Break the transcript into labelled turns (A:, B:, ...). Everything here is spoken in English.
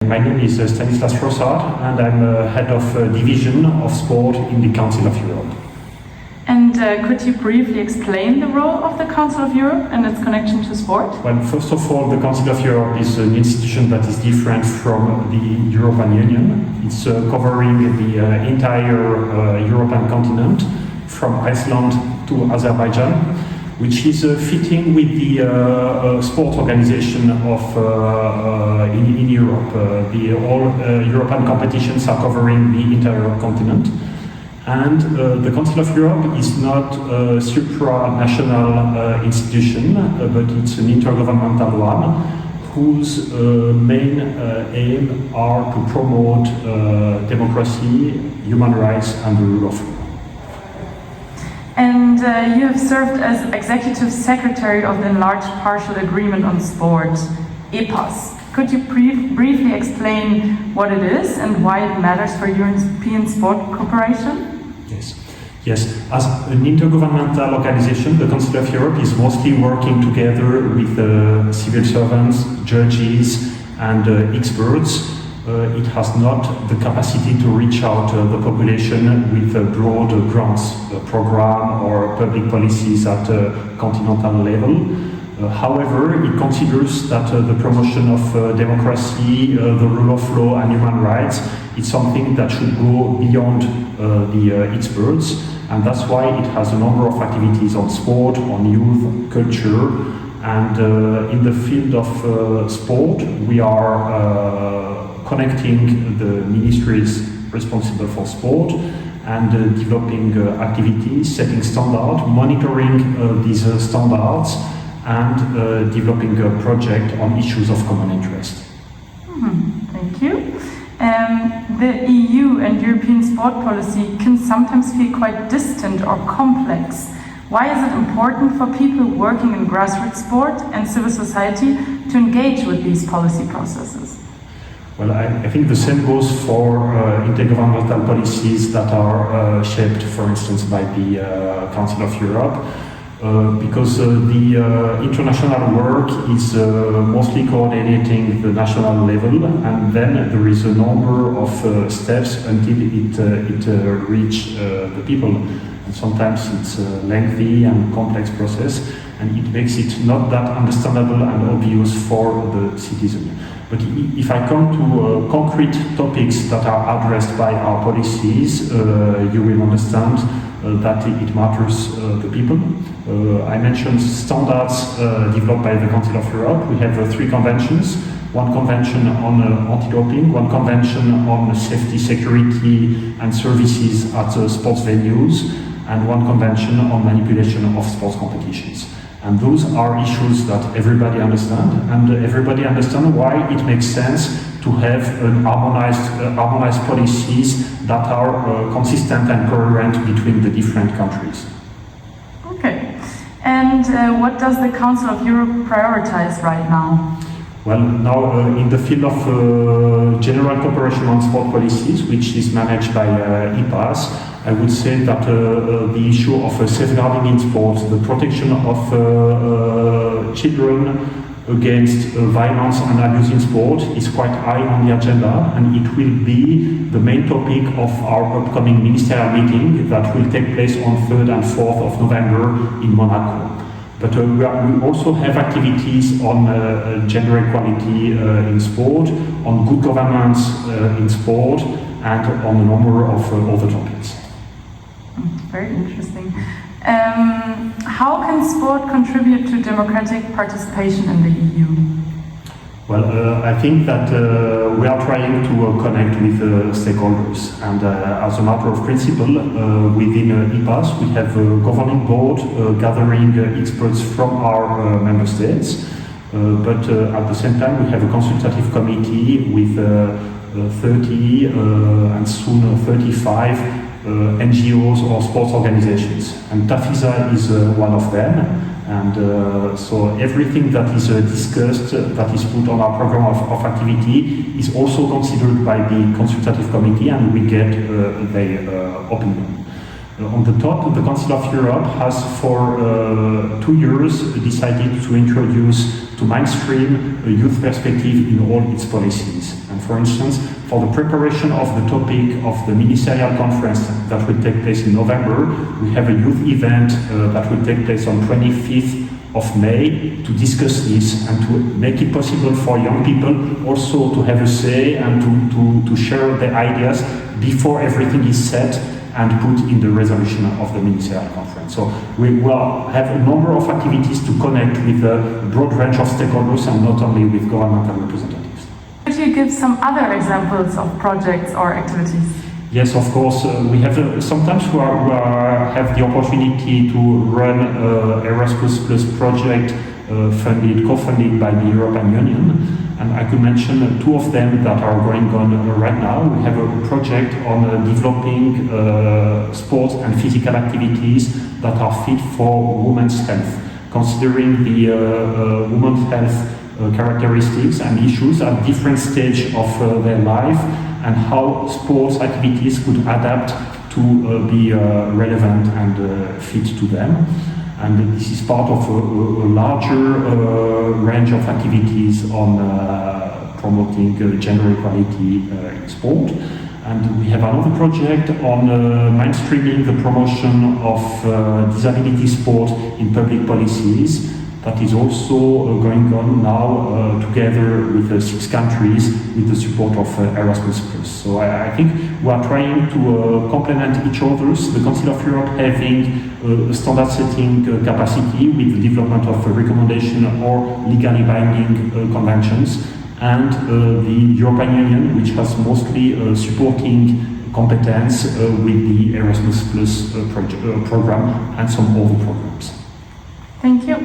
A: My name is Stanislas Frossard, and I'm head of division of sport in the Council of Europe.
B: And could you briefly explain the role of the Council of Europe and its connection to sport?
A: Well, first of all, the Council of Europe is an institution that is different from the European Union. It's covering the entire European continent, from Iceland to Azerbaijan, which is fitting with the sport organization of in Europe. All European competitions are covering the entire continent. And the Council of Europe is not a supranational institution, but it's an intergovernmental one whose main aim are to promote democracy, human rights, and the rule of law.
B: And you have served as Executive Secretary of the Enlarged Partial Agreement on Sport, EPAS. Could you briefly explain what it is and why it matters for European sport cooperation?
A: Yes. As an intergovernmental organization, the Council of Europe is mostly working together with civil servants, judges, and experts. It has not the capacity to reach out the population with a broad grants program or public policies at a continental level. However, it considers that the promotion of democracy, the rule of law and human rights is something that should go beyond the experts, and that's why it has a number of activities on sport, on youth, culture, and in the field of sport we are connecting the ministries responsible for sport and developing activities, setting standards, monitoring these standards, and developing a project on issues of common interest.
B: Thank you. The EU and European sport policy can sometimes feel quite distant or complex. Why is it important for people working in grassroots sport and civil society to engage with these policy processes?
A: Well, I think the same goes for intergovernmental policies that are shaped, for instance, by the Council of Europe, because the international work is mostly coordinating the national level, and then there is a number of steps until it reaches the people. And sometimes it's a lengthy and complex process, and it makes it not that understandable and obvious for the citizen. But if I come to concrete topics that are addressed by our policies, you will understand that it matters the people. I mentioned standards developed by the Council of Europe. We have 3 conventions. One convention on anti-doping, one convention on safety, security and services at sports venues, and one convention on manipulation of sports competitions. And those are issues that everybody understands, and everybody understands why it makes sense to have harmonized policies that are consistent and coherent between the different countries.
B: Okay. And what does the Council of Europe prioritize right now?
A: Well, now in the field of general cooperation on sport policies, which is managed by EPAS, I would say that the issue of safeguarding in sport, the protection of children against violence and abuse in sport is quite high on the agenda, and it will be the main topic of our upcoming ministerial meeting that will take place on 3rd and 4th of November in Monaco. But we also have activities on gender equality in sport, on good governance in sport, and on a number of other topics.
B: Very interesting. How can sport contribute to democratic participation in the EU?
A: Well, I think that we are trying to connect with stakeholders, and as a matter of principle, within EPAS we have a governing board gathering experts from our member states, but at the same time we have a consultative committee with 30 and soon 35 NGOs or sports organizations, and TAFISA is one of them, and so everything that is discussed, that is put on our program of activity, is also considered by the consultative committee, and we get their opinion. On the top, the Council of Europe has for 2 years decided to introduce, to mainstream a youth perspective in all its policies. And for instance, for the preparation of the topic of the ministerial conference that will take place in November, we have a youth event that will take place on 25th of May to discuss this and to make it possible for young people also to have a say and to share their ideas before everything is set and put in the resolution of the ministerial conference. So we will have a number of activities to connect with a broad range of stakeholders and not only with governmental representatives.
B: Could you give some other examples of projects or activities?
A: Yes, of course. We have sometimes we have the opportunity to run Erasmus Plus project co-funded by the European Union. And I could mention 2 of them that are going on right now. We have a project on developing sports and physical activities that are fit for women's health, considering the women's health characteristics and issues at different stages of their life, and how sports activities could adapt to be relevant and fit to them. And this is part of a larger range of activities on promoting gender equality in sport. And we have another project on mainstreaming the promotion of disability sport in public policies. That is also going on now together with 6 countries with the support of Erasmus+. So I think we are trying to complement each other. The Council of Europe having a standard setting capacity with the development of a recommendation or legally binding conventions, and the European Union, which has mostly supporting competence with the Erasmus+ program and some other programs.
B: Thank you.